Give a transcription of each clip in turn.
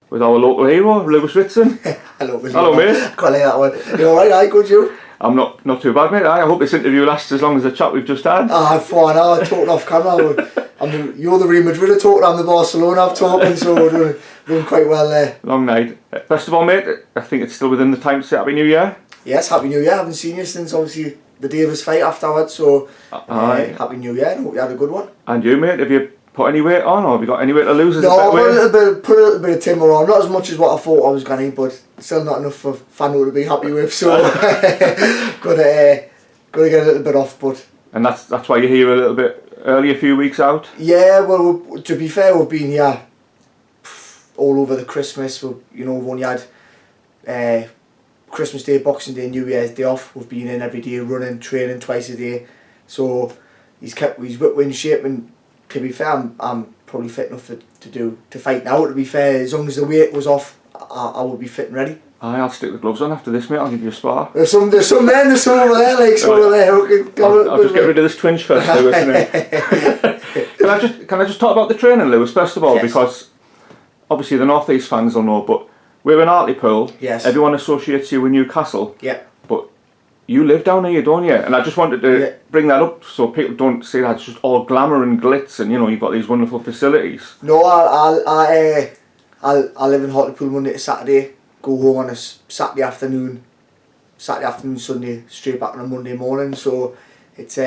With our local hero, Lewis Ritson. Hello, mate. Hello, mate. Quite like that one. You alright, aye, good you? I'm not too bad, mate. I hope this interview lasts as long as the chat we've just had. For an hour talking off camera. You're the Real Madrid talking, I'm the Barcelona I've talking, so we're doing quite well there. Long night. First of all, mate, I think it's still within the time to say Happy New Year. Yes, Happy New Year. I haven't seen you since obviously the day of his fight afterwards, so Happy New Year. I hope you had a good one. And you, mate, have you put any weight on, or have you got any weight to lose? No, I put a little bit of timber on, not as much as what I thought I was going to, but still not enough for Fano to be happy with, so gotta get a little bit off. But and that's why you're here a little bit early, a few weeks out. Yeah, well, to be fair, we've been here all over the Christmas. We've only had Christmas Day, Boxing Day, New Year's Day off. We've been in every day, running, training twice a day. So he's whipped in shape, and to be fair, I'm probably fit enough to fight now. To be fair, as long as the weight was off, I would be fit and ready. Aye, I'll stick the gloves on after this, mate. I'll give you a spar. There's some there, there's some over there, like some over there. I'll just get rid of this twinge first, Lewis. Can I just talk about the training, Lewis, first of all, yes. Because obviously the North East fans will know, but we're in Hartlepool. Yes. Everyone associates you with Newcastle. Yeah. But you live down here, don't you? And I just wanted to bring that up so people don't say that it's just all glamour and glitz, and you've got these wonderful facilities. No, I live in Hartlepool Monday to Saturday. Go home on a Saturday afternoon, Sunday, straight back on a Monday morning. So it's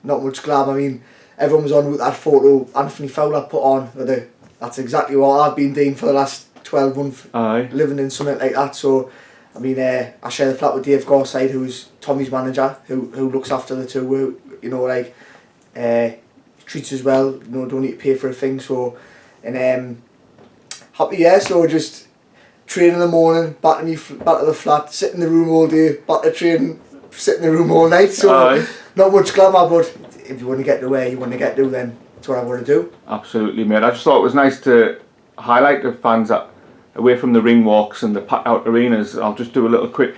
not much glam. I mean, everyone was on with that photo Anthony Fowler put on. That's exactly what I've been doing for the last 12 months. Aye. Living in something like that. So I mean, I share the flat with Dave Garside, who's Tommy's manager, who looks after the two. Treats us well. Don't need to pay for a thing. So happy, yeah. So just train in the morning, back to the flat, sit in the room all day, back to train, sit in the room all night. So not much glamour, but if you want to get to where you want to get to, then that's what I want to do. Absolutely, mate. I just thought it was nice to highlight the fans that away from the ring walks and the packed out arenas. I'll just do a little quick.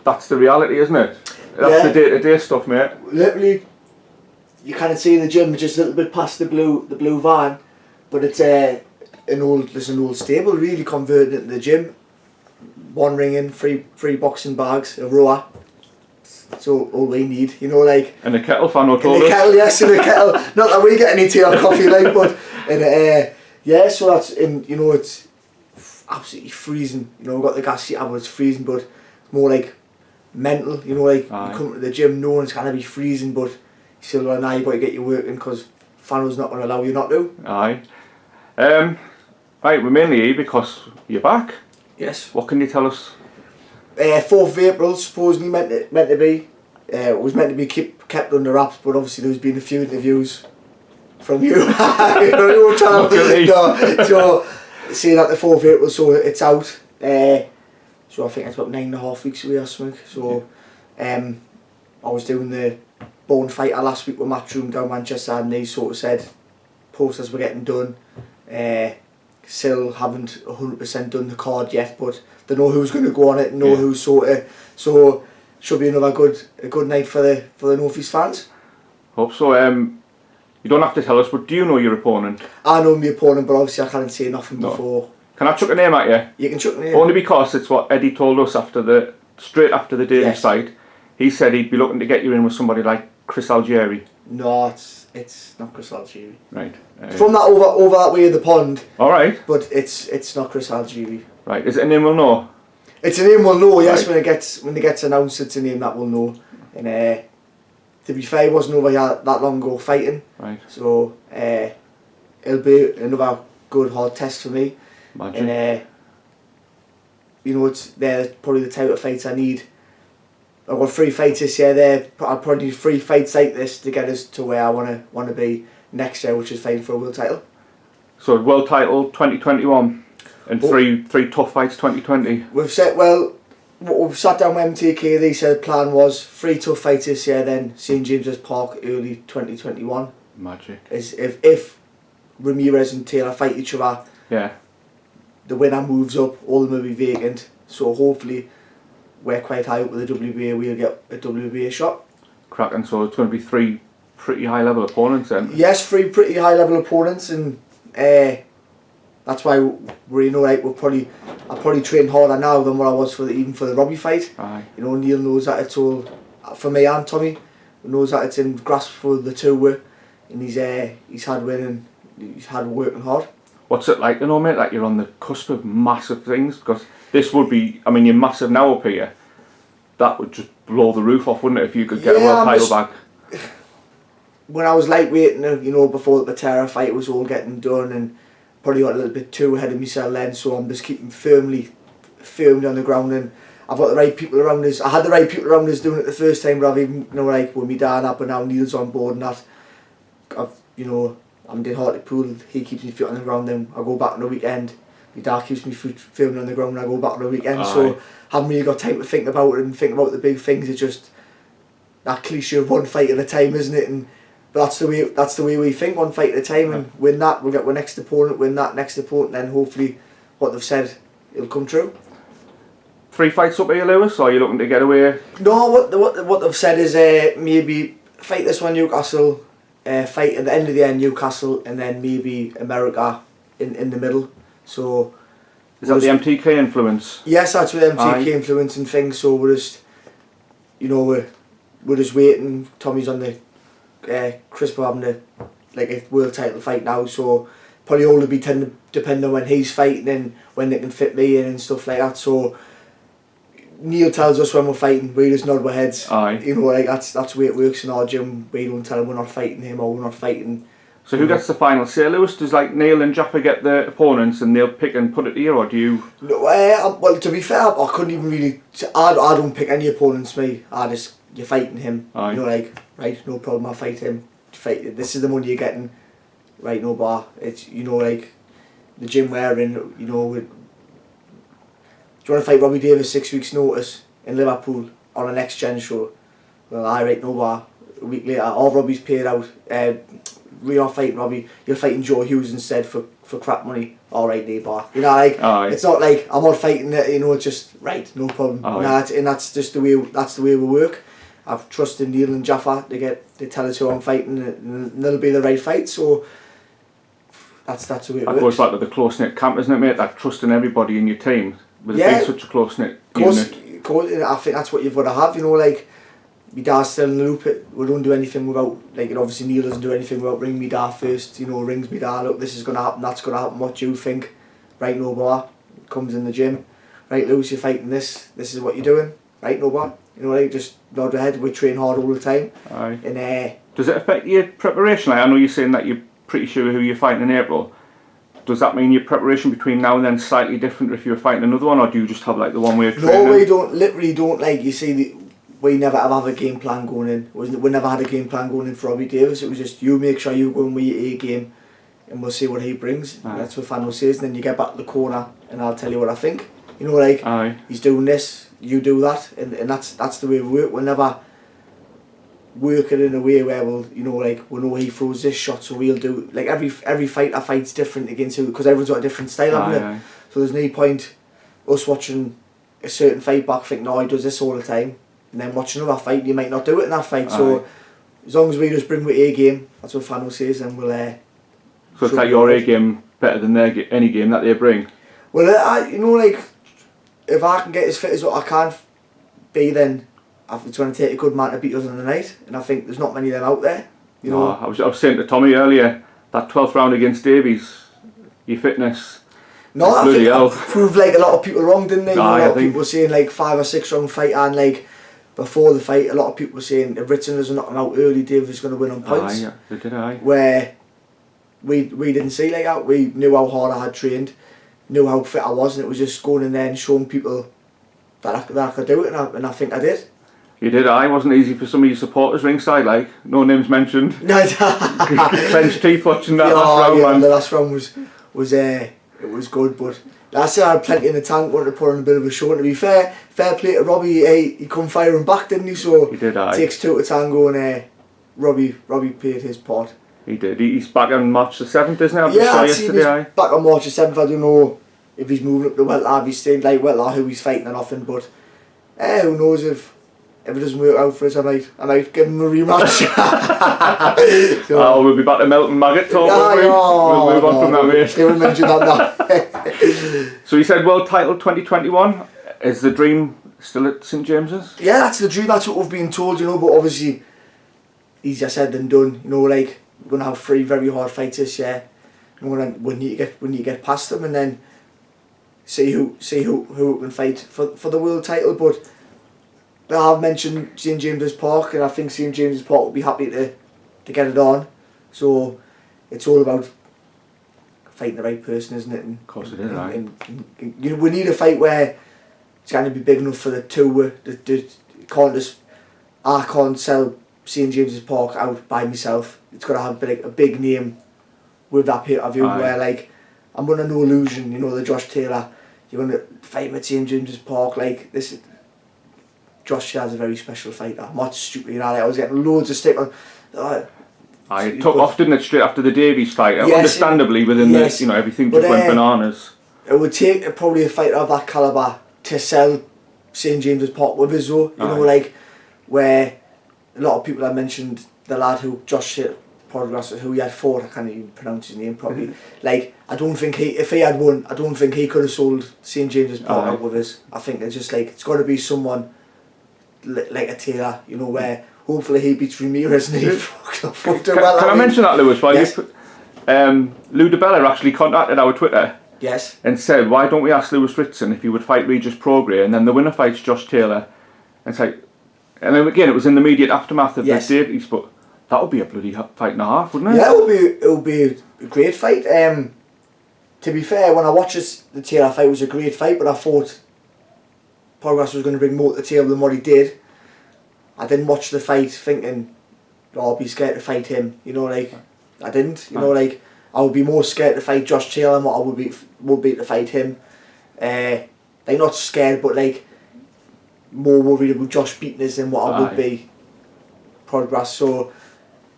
That's the reality, isn't it? That's the day-to-day stuff, mate. Literally, you can't see the gym just a little bit past the blue van, but it's an old stable, really converted into the gym. One ring in, three boxing bags, a rower. That's all we need, And a kettle, Fano told us. And a kettle, yes, and a kettle. Not that we get any tea or coffee, but so that's it's absolutely freezing. We've got the gas heat but it's freezing, but it's more like mental. You come to the gym, knowing it's gonna be freezing, but you still got an eye, but you get your work in because Fano's not going to allow you not to. Aye. Right, we're mainly here because you're back. Yes. What can you tell us? 4th of April, supposedly meant to be. It was meant to be kept under wraps, but obviously there's been a few interviews from you. Your channel. So seeing that the 4th of April, so it's out. So I think it's about 9.5 weeks away or something. So I was doing the Bone Fighter last week with Matchroom down Manchester, and they sort of said posters were getting done. Still haven't 100% done the card yet, but they know who's going to go on it, know who's so should be another good night for the North East fans. Hope so. You don't have to tell us, but do you know your opponent? I know my opponent, but obviously I can't say nothing before. Can I chuck a name at you? You can chuck a name. Only because it's what Eddie told us straight after the day fight. He said he'd be looking to get you in with somebody like Chris Algieri. No, it's not Chris Algieri. Right. From that over that way of the pond. All right. But it's not Chris Algieri. Right. Is it a name we'll know? It's a name we'll know. Yes, when it gets announced, it's a name that we'll know. And to be fair, he wasn't over here that long ago fighting. Right. So it'll be another good hard test for me. Imagine. And they're probably the type of fights I need. I've got 3 fights this year. I'll probably need 3 fights like this to get us to where I want to be next year, which is fighting for a world title. So world title 2021 and three tough fights 2020. We've sat down with MTK. They said the plan was 3 tough fights this year, then St James's Park early 2021. Magic. Is if Ramirez and Taylor fight each other, the winner moves up, all of them will be vacant. So hopefully we're quite high up with the WBA, we'll get a WBA shot. Cracking, so it's going to be pretty high level opponents then. Yes, 3 pretty high level opponents, and that's why we're, you know, like I probably train harder now than what I was even for the Robbie fight. Aye. You know, Neil knows that it's all, for me and Tommy, knows that it's in grasp for the two way, and he's hard winning, he's hard working hard. What's it like, you know, mate? Like you're on the cusp of massive things, because this would be, I mean, you're massive now up here. That would just blow the roof off, wouldn't it, if you could get a world title back? When I was lightweight, you know, before the Patera fight was all getting done, and probably got a little bit too ahead of myself then, so I'm just keeping firmly on the ground, and I've got the right people around us. I had the right people around us doing it the first time, but I've even, you know, like with me dad up, and now Neil's on board and that. You know, I'm doing Hartlepool, he keeps me feet on the ground, then I go back on the weekend. My dad keeps me firmly on the ground, and I go back on the weekend. Aye. So I haven't really got time to think about it and think about the big things. It's just that cliche of one fight at a time, isn't it? And but that's the way we think, one fight at a time, and win that, we'll get our next opponent, win that next opponent, then hopefully what they've said, it'll come true. 3 fights up here, Lewis, or are you looking to get away? No, what they've said is maybe fight this one Newcastle, fight at the end of the year Newcastle, and then maybe America in the middle. So is that the MTK influence? Yes, that's with MTK influence and things. So we're just, you know, we're just waiting. Tommy's on the crisp of having a world title fight now. So probably all will be depending on when he's fighting and when they can fit me in and stuff like that. So Neil tells us when we're fighting, we just nod our heads. Aye. You know, like that's the way it works in our gym. We don't tell him we're not fighting him or we're not fighting. So who gets the final say, Lewis? Does like Neil and Jaffa get the opponents and they'll pick and put it here, or do you? No, well, to be fair, I couldn't even really. I don't pick any opponents. Me, you're fighting him. Aye. You know, like right, no problem. I'll fight him. This is the money you're getting. Right, no bar. It's, you know, like the gym we're in. You know, do you want to fight Robbie Davis 6 weeks notice in Liverpool on a next gen show? Well, right, no bar. A week later, all Robbie's paid out. We are fighting Robbie. You're fighting Joe Hughes instead for crap money. All right, no bar. You know, like it's not like I'm not fighting. You know, it's just right, no problem. And that's just the way. That's the way we work. I've trusted Neil and Jaffa to tell us who I'm fighting, and they'll be the right fight. So that's the way it works. That goes back to the close knit camp, isn't it, mate? That trusting everybody in your team with it being such a close knit unit. I think that's what you've got to have. You know, like my dad's still in the loop. We don't do anything without, like, and obviously Neil doesn't do anything without ringing me dad first. You know, rings me dad. Look, this is gonna happen. That's gonna happen. What do you think? Right, no bar. Comes in the gym. Right, Lewis, you're fighting this. This is what you're doing. Right, no bar. You know, like, just nod ahead. We train hard all the time. Aye. And does it affect your preparation? Like, I know you're saying that you're pretty sure who you're fighting in April. Does that mean your preparation between now and then is slightly different if you're fighting another one, or do you just have like the one way of training? No, we don't. Literally don't. Like you see, we never have a game plan going in. We never had a game plan going in for Robbie Davis. It was just you make sure you go in with your A game, and we'll see what he brings. That's what Fano says. And then you get back to the corner, and I'll tell you what I think. You know, like he's doing this, you do that, and that's the way we work. We'll never work it in a way where we'll, you know, like we know he throws this shot, so we'll do, like, every fight I fight's different against who, because everyone's got a different style, haven't it? So there's no point us watching a certain fight back thinking, no, he does this all the time, and then watching another fight, you might not do it in that fight. So as long as we just bring with A game, that's what Fano says, and we'll so it's like your A game better than any game that they bring? Well, you know, like, if I can get as fit as what I can be, then it's going to take a good man to beat us on the night, and I think there's not many of them out there. You know, I was saying to Tommy earlier, that 12th round against Davies, your fitness. No, I think I proved like a lot of people wrong, didn't they? A lot of people were saying like 5 or 6 round fight, and like before the fight, a lot of people were saying if Ritson doesn't knock him out early, Davies is going to win on points. They did. Where we didn't see like that. We knew how hard I had trained, knew how fit I was, and it was just going in there and showing people that I could do it, and I think I did. You did. It wasn't easy for some of your supporters ringside, like, no names mentioned. Clenched teeth watching that last round, man. The last round was it was good, but last year I had plenty in the tank, wanted to put on a bit of a show, and to be fair play to Robbie, he come firing back, didn't he? So he did, it takes 2 to tango, and Robbie played his part. He did. He's back on March the 7th, isn't he? I've seen he's back on March the 7th. I don't know if he's moving up to welter, if he's staying like welter, who he's fighting or nothing, but who knows if if it doesn't work out for us, I might give him a rematch. We'll be back to Melton Maggot talk, won't we? We'll move on from that, mate. They won't mention that. So you said world title 2021. Is the dream still at St James's? Yeah, that's the dream. That's what we've been told, you know. But obviously, easier said than done. You know, like we're gonna have 3 very hard fights this year. And we need to get past them, and then see who can fight for the world title. But I have mentioned St James's Park, and I think St James's Park will be happy to get it on. So it's all about fighting the right person, isn't it? And, of course it is, right? And we need a fight where it's going to be big enough for the two. I can't sell St James's Park out by myself. It's got to have a big name with that pay-per-view where, like, I'm under no illusion, you know, the Josh Taylor, you're going to fight at St James's Park, like, this is... Josh Taylor's a very special fighter. I'm not stupid, you know, like, I was getting loads of stick on... It took off, didn't it, straight after the Davies fight? Yes, understandably, within the, you know, everything just went bananas. It would take probably a fighter of that calibre to sell St James's Park with us, though, you know, like, where a lot of people have mentioned the lad who, Josh Taylor, who he had fought, I can't even pronounce his name properly. Like, I don't think if he had won, I don't think he could have sold St James's Park out with us. I think it's just like, it's got to be someone like a Taylor, you know, where hopefully he beats Ramirez and he fucked him well. Can I mention that, Lewis? While yes. Lou DeBella actually contacted our Twitter. Yes. And said, why don't we ask Lewis Ritson if he would fight Regis Prograis, and then the winner fights Josh Taylor. And it's like, and then again, it was in the immediate aftermath of the Davies, but that would be a bloody fight and a half, wouldn't it? Yeah, it would be a great fight. To be fair, when I watched the Taylor fight, it was a great fight, but I thought Prograis was going to bring more to the table than what he did. I didn't watch the fight thinking, oh, I'll be scared to fight him. You know, like, I didn't. You know, like, I would be more scared to fight Josh Taylor than what I would be to fight him. Like, not scared, but like, more worried about Josh beating us than what I would be Prograis. So,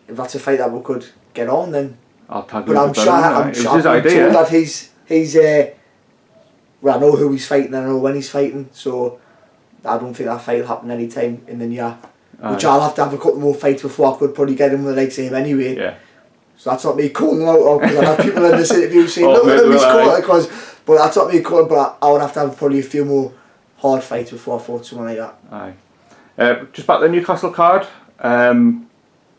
if that's a fight that we could get on, then I'll tag but I'm sure I'm told that he's well, I know who he's fighting and I know when he's fighting, so I don't think that fight will happen anytime in the near. Which I'll have to have a couple more fights before I could probably get him with the likes of him anyway. Yeah. So that's not me calling them out, because I have people in this interview saying, look at him, he's calling, but that's not me calling, but I would have to have probably a few more hard fights before I fought someone like that. Aye. Just back to the Newcastle card,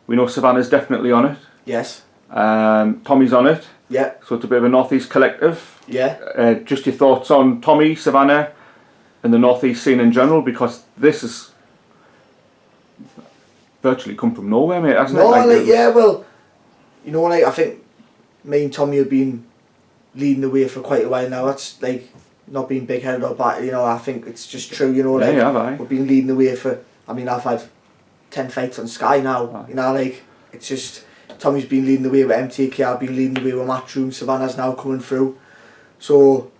we know Savannah's definitely on it. Yes. Tommy's on it. Yeah. So it's a bit of a North East collective. Yeah. Just your thoughts on Tommy, Savannah, and the North East scene in general, because this has virtually come from nowhere, mate, hasn't it? Like, yeah, well, you know, like, I think me and Tommy have been leading the way for quite a while now. That's like not being big-headed or bad, you know. I think it's just true, you know. Like, we've been leading the way for. I mean, I've had 10 fights on Sky now. You know, like, it's just Tommy's been leading the way with MTK. I've been leading the way with Matchroom. Savannah's now coming through, so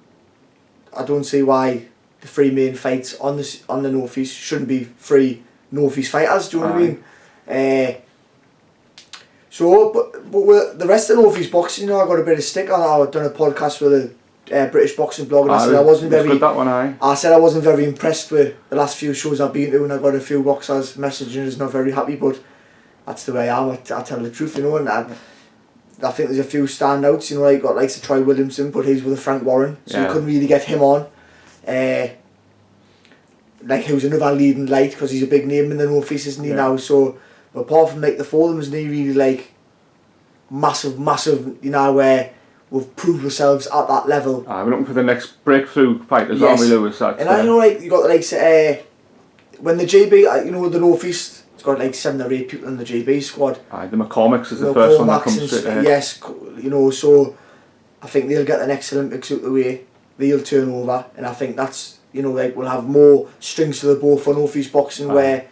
I don't see why the 3 main fights on the North East shouldn't be 3 North East fighters. Do you know what I mean? So, but the rest of North East boxing, you know, I got a bit of stick on. I've done a podcast with a British boxing blog, and I said I wasn't very. I said I wasn't very impressed with the last few shows I've been to, and I got a few boxers messaging us not very happy. But that's the way I am. I tell the truth, you know, and I think there's a few standouts. You know, like got likes of Troy Williamson, but he's with a Frank Warren, so you couldn't really get him on. Like, who's another leading light because he's a big name in the North East, isn't he now? So, but apart from like the 4 of them, isn't he really like massive, you know, where we've proved ourselves at that level. We're looking for the next breakthrough fighters, aren't we, Lewis? And I know, like, you got like when the GB, you know, the North East, it's got like 7 or 8 people in the GB squad. The McCormicks is the first one that comes straight ahead. Yes, you know, so I think they'll get the next Olympics out the way. They'll turn over, and I think that's, you know, like, we'll have more strings to the bow for North East boxing, where,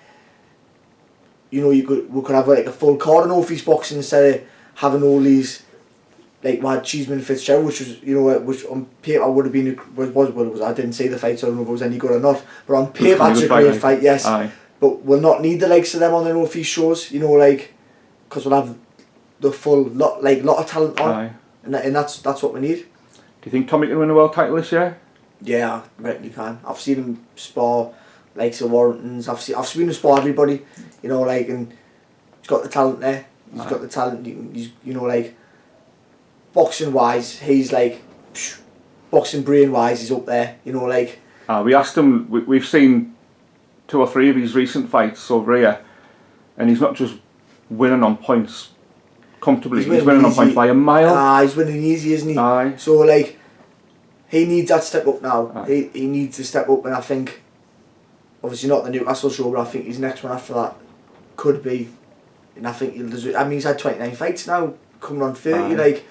you know, we could have like a full card of North East boxing instead of having all these, like, we had Cheeseman Fitzgerald, which was, you know, which on paper would have been I didn't see the fight, so I don't know if it was any good or not, but on paper it's a great fight, yes. But we'll not need the likes of them on the North East shows, you know, like, because we'll have the full lot of talent on, and that's what we need. Do you think Tommy can win a world title this year? Yeah, I reckon he can. I've seen him spar likes of Warringtons. I've seen him spar everybody, you know, like, and he's got the talent there. He's got the talent. He's, you know, like, boxing wise, he's like, boxing brain wise, he's up there, you know, like. We asked him. We've seen 2 or 3 of his recent fights over here, and he's not just winning on points comfortably. He's winning on points by a mile. He's winning easy, isn't he? Aye. So like, he needs that step up now. He needs to step up, and I think, obviously not the Newcastle show, but I think his next one after that could be, and I think he's had 29 fights now, coming on 30. Like,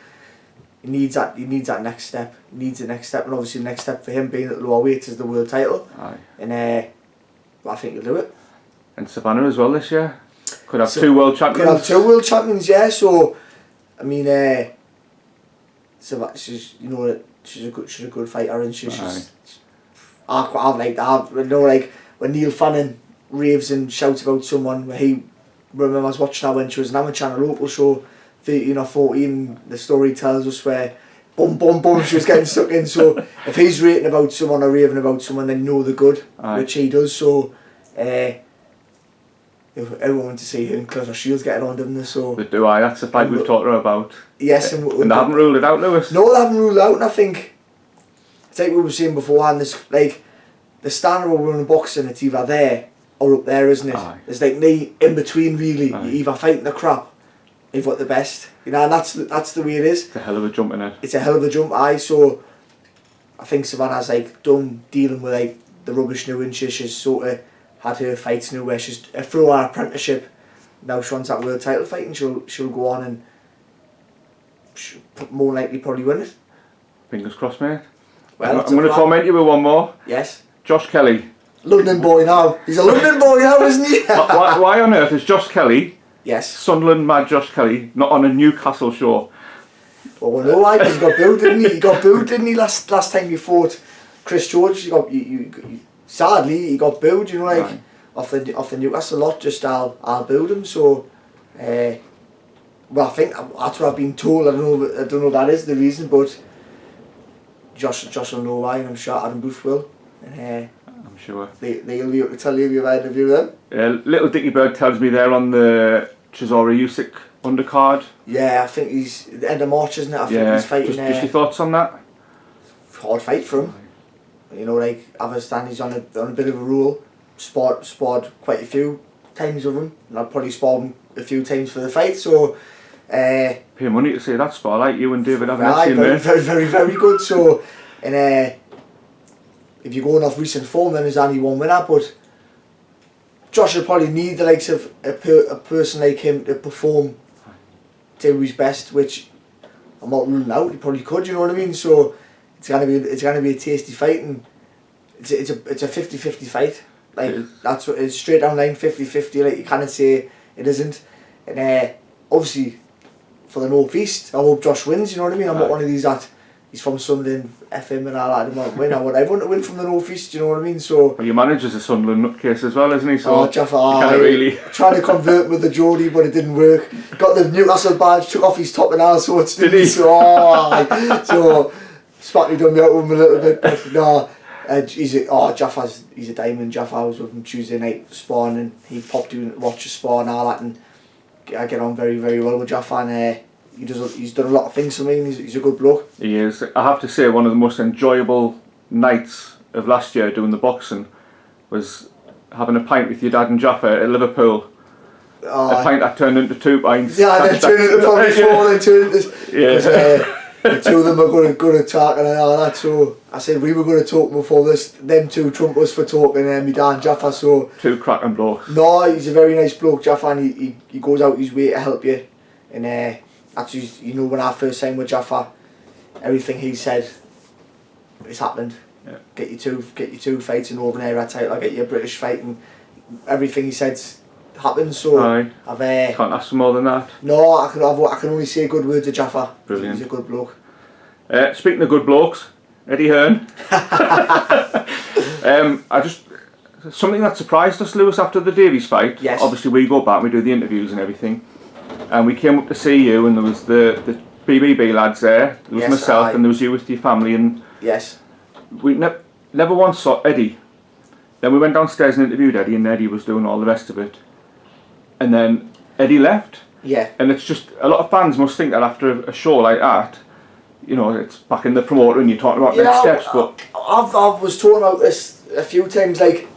he needs that next step. He needs the next step, and obviously the next step for him being at the lower weight is the world title. Aye. And I think he'll do it. And Savannah as well this year. Could have 2 world champions. Could have 2 world champions, yeah. So, I mean, she's, you know, she's a good fighter, and she's I like that. You know, like when Neil Fannin raves and shouts about someone, where he remember I was watching her when she was an amateur on a local show, 13 or 14. The story tells us where boom, boom, boom, she was getting stuck in. So if he's rating about someone or raving about someone, then know the good, which he does. So, everyone went to see her and Clarissa Shields getting on, didn't they? So they do. That's the fight we've talked to her about. Yes, and they haven't ruled it out, Lewis. No, they haven't ruled it out, and I think it's like we were saying beforehand. This, like, the standard of women in boxing, it's either there or up there, isn't it? It's like in between, really. You're either fighting the crap, or you've got the best, you know, and that's the way it is. It's a hell of a jump in it. It's a hell of a jump, so I think Savannah's like done dealing with like the rubbish now, and she's sort of had her fights now where she's through her apprenticeship. Now she wants that world title fight, and she'll go on and more likely probably win it. Fingers crossed, mate. Well, I'm going to torment you with one more. Yes. Josh Kelly. London boy now. He's a London boy now, isn't he? why on earth is Josh Kelly, yes, Sunderland mad Josh Kelly, not on a Newcastle show? Well, we know why, because he got booed, didn't he? He got booed, didn't he, last time you fought Chris George? Sadly, he got booed, you know, like, off the Newcastle lot, just I'll booed him, so, well, I think that's what I've been told. I don't know if that is the reason, but Josh will know why, and I'm sure Adam Booth will. And, I'm sure. They'll be able to tell you if you've interviewed them. Little Dickie Bird tells me they're on the Chisora Usyk undercard. Yeah, I think he's at the end of March, isn't it? I think he's fighting. Just your thoughts on that? Hard fight for him. You know, like, I understand he's on a bit of a rule. Sparred quite a few times with him, and I've probably sparred him a few times for the fight, so pay money to see that spar, like you and David AVANESYAN. Very good. So, and if you're going off recent form, then there's only one winner, but Josh will probably need the likes of a person like him to perform to his best, which I'm not ruling out. He probably could, you know what I mean? So it's gonna be a tasty fight, and it's a 50-50 fight. Like, that's what it's, straight down line, 50-50. Like, you can't say it isn't. And obviously for the North East, I hope Josh wins. You know what I mean? I'm not one of these that he's from Sunderland, FM and all that. I don't want to win. I want everyone to win from the North East. You know what I mean? So. Well, your manager's a Sunderland nutcase as well, isn't he? So Jeff, really trying to convert with the Geordie, but it didn't work. Got the Newcastle badge, took off his top and all sorts. Did he? So Spotty done me out with him a little bit, but no. He's a diamond. Jaffa, I was with him Tuesday night sparring, and he popped in to watch the spar and all that, and I get on very, very well with Jaffa, and he's done a lot of things for me, and he's a good bloke. He is. I have to say, one of the most enjoyable nights of last year doing the boxing was having a pint with your dad and Jaffa at Liverpool. A pint that turned into 2 pints. Yeah, then turned into probably 4, then turned into... The 2 of them are going to talk and all that, so I said we were going to talk before this. Them 2 trumped us for talking, and my dad and Jaffa, so... 2 cracking blokes. No, he's a very nice bloke, Jaffa, and he goes out his way to help you. And that's, you know, when I first signed with Jaffa, everything he said, it's happened. Yeah. Get you two fights in Northern Area title, I'll get you a British fight, and everything he said happened, so I've can't ask for more than that. No, I can only say good words to Jaffa. Brilliant. He's a good bloke. Speaking of good blokes, Eddie Hearn. Something that surprised us, Lewis, after the Davies fight. Yes. Obviously we go back, we do the interviews and everything, and we came up to see you, and there was the BBB lads there. There was myself, and there was you with your family, and yes, we never once saw Eddie Then we went downstairs and interviewed Eddie, and Eddie was doing all the rest of it. And then Eddie left. Yeah. And it's just, a lot of fans must think that after a show like that, you know, it's back in the promoter and you're talking about next steps, but... I was talking about this a few times, like,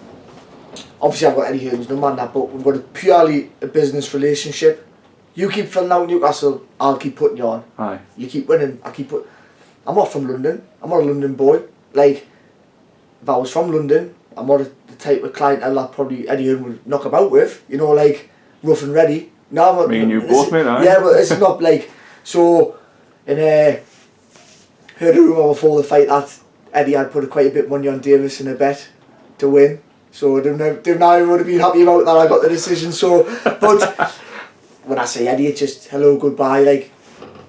obviously I've got Eddie Hearn's number and that, but we've got purely a business relationship. You keep filling out Newcastle, I'll keep putting you on. Aye. You keep winning, I'm not from London, I'm not a London boy. Like, if I was from London, I'm not the type of clientele that probably Eddie Hearn would knock about with, you know, like, rough and ready. No, I'm not, me and you both, mate, aye. Yeah, but it's not like, so, in heard a rumour before the fight that Eddie had put quite a bit of money on Davis in a bet to win. So didn't I would have been happy about that. I got the decision. So, but when I say Eddie, it's just hello, goodbye. Like,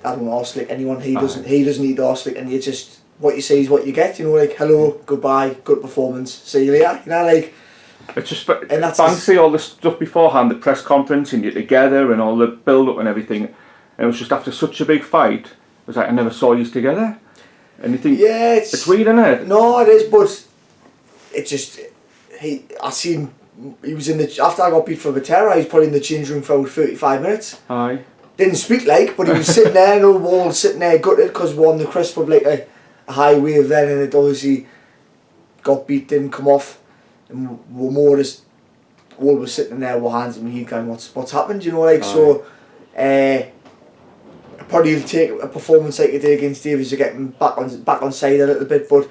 I don't arse like anyone. He doesn't need to arse like, and you just what you say is what you get. You know, like hello, goodbye, good performance, see you later. You know, like. It's just fancy all the stuff beforehand, the press conference, and you're together, and all the build up and everything. And it was just after such a big fight. It was like I never saw you together. And you think, yeah, it's weird, isn't it? No, it is, but it just he was in the after I got beat for Batera, he was probably in the change room for 35 minutes. Aye. Didn't speak like, but he was sitting there, no wall, sitting there gutted because won the crisp of like a high wave then, and it obviously got beat, didn't come off, and we're more just all was sitting there with hands in my head going, what's happened, you know, like. Aye. So. Probably he'll take a performance like he did against Davies to get him back on side a little bit, but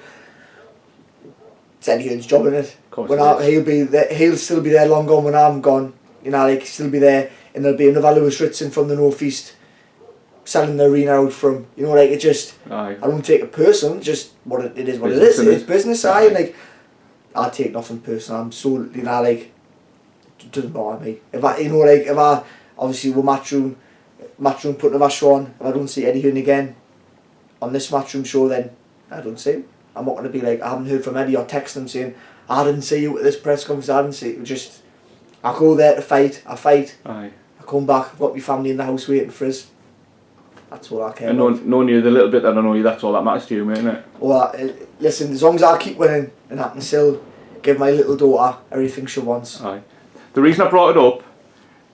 it's Eddie Hearn's job, isn't it? He'll still be there long gone when I'm gone. You know, like he'll still be there, and there'll be another Lewis Ritson from the North East selling the arena out from. You know, like it just. Aye. I don't take it personal. Just what it is, what business, it is. It's business. Aye, and like I take nothing personal. I'm so like it doesn't bother me. If I obviously with Matchroom putting a show on, if I don't see Eddie Hearn again on this Matchroom show, then I don't see him. I'm not going to be like, I haven't heard from Eddie or text him saying, I didn't see you at this press conference, I didn't see you. Just, I go there to fight, Aye. I come back, I've got my family in the house waiting for us. That's all I care about. And knowing you the little bit that I know you, that's all that matters to you, mate, isn't it? Well, listen, as long as I keep winning and I can still give my little daughter everything she wants. Aye. The reason I brought it up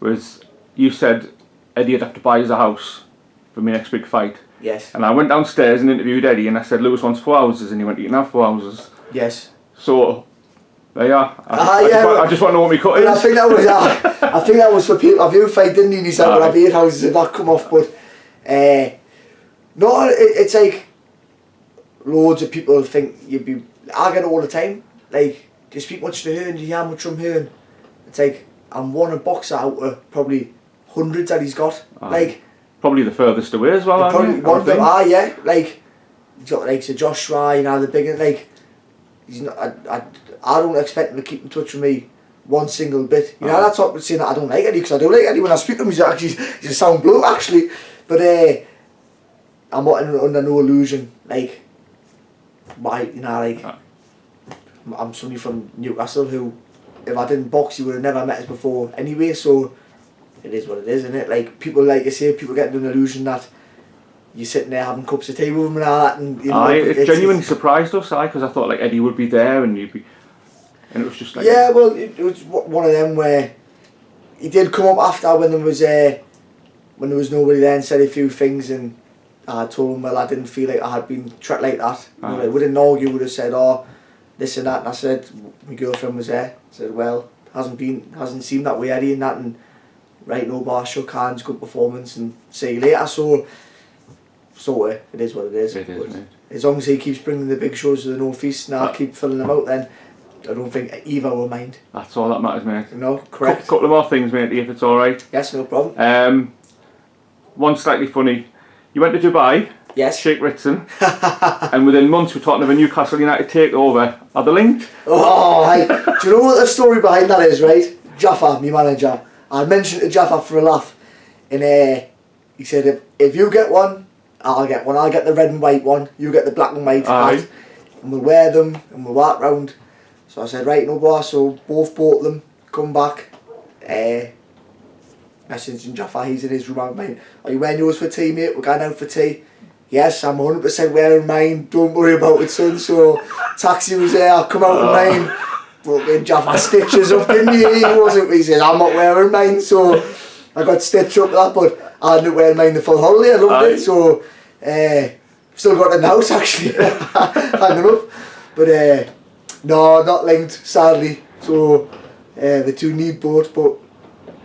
was, you said Eddie would have to buy us a house for my next big fight. Yes. And I went downstairs and interviewed Eddie, and I said Lewis wants 4 houses, and he went, you can have 4 houses. Yes. So there you are. I just want to know what my cut is. I think that was for people. Have you fight, didn't he? And he said, "Well, I've 8 houses if that come off." But no, it's like loads of people think you'd be. I get it all the time. Like, do you speak much to Hearn? Do you hear much from Hearn? It's like I'm one a boxer out of probably hundreds that he's got. Like probably the furthest away as well. Probably one of them. Yeah. Like he's got like Josh Ryan, the bigger like. He's not. I don't expect him to keep in touch with me one single bit. You know, that's not saying that I don't like Eddie, because I do like Eddie. When I speak to him, he's a sound bloke actually. But I'm not under no illusion. Like, why, you know, like I'm somebody from Newcastle who, if I didn't box, you would have never met us before anyway. So it is what it is, isn't it? Like people, like you say, people get an illusion that you're sitting there having cups of tea with them and all that, and you know, it genuinely surprised us, because I thought like Eddie would be there and you'd be, and it was just like, yeah, well, it was one of them where he did come up after when there was nobody there and said a few things, and I told him, well, I didn't feel like I had been treated like that. You know, like, we didn't argue, we would have said, oh, this and that, and I said, my girlfriend was there. I said, well, hasn't seemed that way, Eddie, and that, and right, no bar, shook hands, good performance, and see you later. So it is what it is. It is, mate. As long as he keeps bringing the big shows to the North East and I keep filling them out, then I don't think either will mind. That's all that matters, mate. No, correct. Couple of more things, mate, if it's alright. Yes, no problem. One slightly funny. You went to Dubai. Yes. Sheikh Ritson. And within months we're talking of a Newcastle United takeover. Are they linked? Oh, hey. Do you know what the story behind that is, right? Jaffa, my manager. I mentioned to Jaffa for a laugh. And he said, if you get one, I'll get one. I'll get the red and white one. You get the black and white hat. And we'll wear them and we'll walk round. So I said, right, no boss. So both bought them. Come back. Messaging Jaffa, he's in his room. I'm mine. Are you wearing yours for tea, mate? We're going out for tea. Yes, I'm 100% wearing mine. Don't worry about it, son. So taxi was there. I'll come out with mine. fucking Jaffa stitches up, didn't he said, I'm not wearing mine, so I got stitched up that, but I ended up wearing mine the full holiday, I loved it, so still got it in the house actually, hanging up, but no, not linked, sadly, so the two need both, but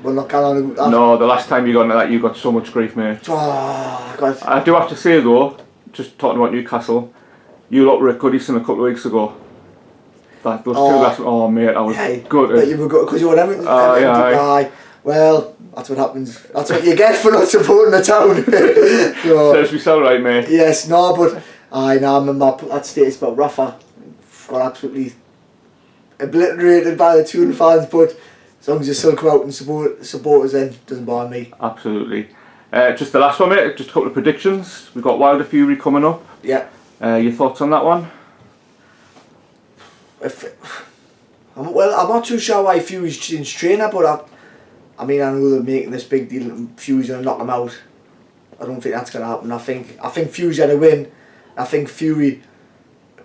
we're not going on about that. No, the last time you got into that, you got so much grief, mate. Oh, God. I do have to say though, just talking about Newcastle, you lot were at Goodison a couple of weeks ago. Those two last, oh mate, I was gutted. But you were gutted because you were Everton. Aye. Well, that's what happens. That's what you get for not supporting the town. So, serves me so right, mate. Yes, no, but I remember I put that status about Rafa. Got absolutely obliterated by the Toon fans, but as long as you still come out and support supporters, then doesn't bother me. Absolutely. Just the last one, mate. Just a couple of predictions. We've got Wilder-Fury coming up. Yeah. Your thoughts on that one? I'm not too sure why Fury's changed trainer, but I mean, I know they're making this big deal and Fury's going to knock him out. I don't think that's going to happen. I think Fury's going to win. I think Fury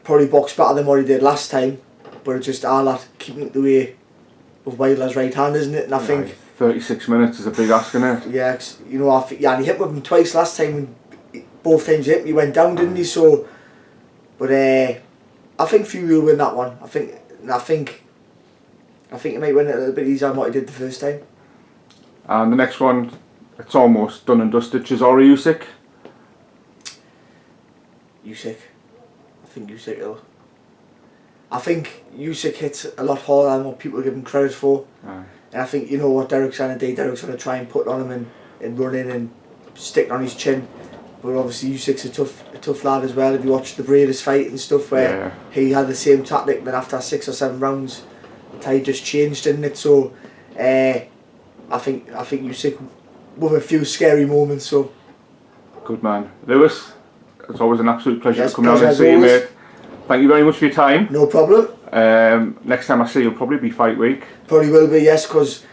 probably boxed better than what he did last time, but it's just all that keeping it the way of Wilder's right hand, isn't it? And I think 36 minutes is a big ask, isn't it? Yeah, you know, and he hit with him twice last time, and both times he hit him, he went down, didn't he? So, but I think Fury will win that one. I think he might win it a little bit easier than what he did the first time. And the next one, it's almost done and dusted. Chisora Usyk. I think Usyk will. I think Usyk hits a lot harder than what people give him credit for. Aye. And I think, you know what Derek's going to do, Derek's going to try and put on him and run in and stick on his chin. But obviously Usyk's a tough lad as well. If you watch the Breeders fight and stuff where he had the same tactic, then after 6 or 7 rounds the tide just changed, didn't it? So I think Usyk with a few scary moments. So good man. Lewis, it's always an absolute pleasure to come down pleasure and as see you, always. mate. Thank you very much for your time. No problem. Next time I see you will probably be fight week. Probably will be, yes, because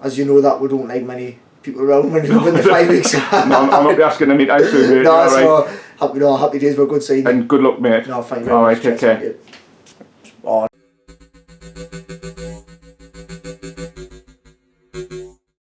as you know that we don't like many people around when we're in the 5 weeks. No, I'm not be asking any time soon, mate. No, so happy days, we're good seeing you. And good luck, mate. No, thank you very Alright, much. take care.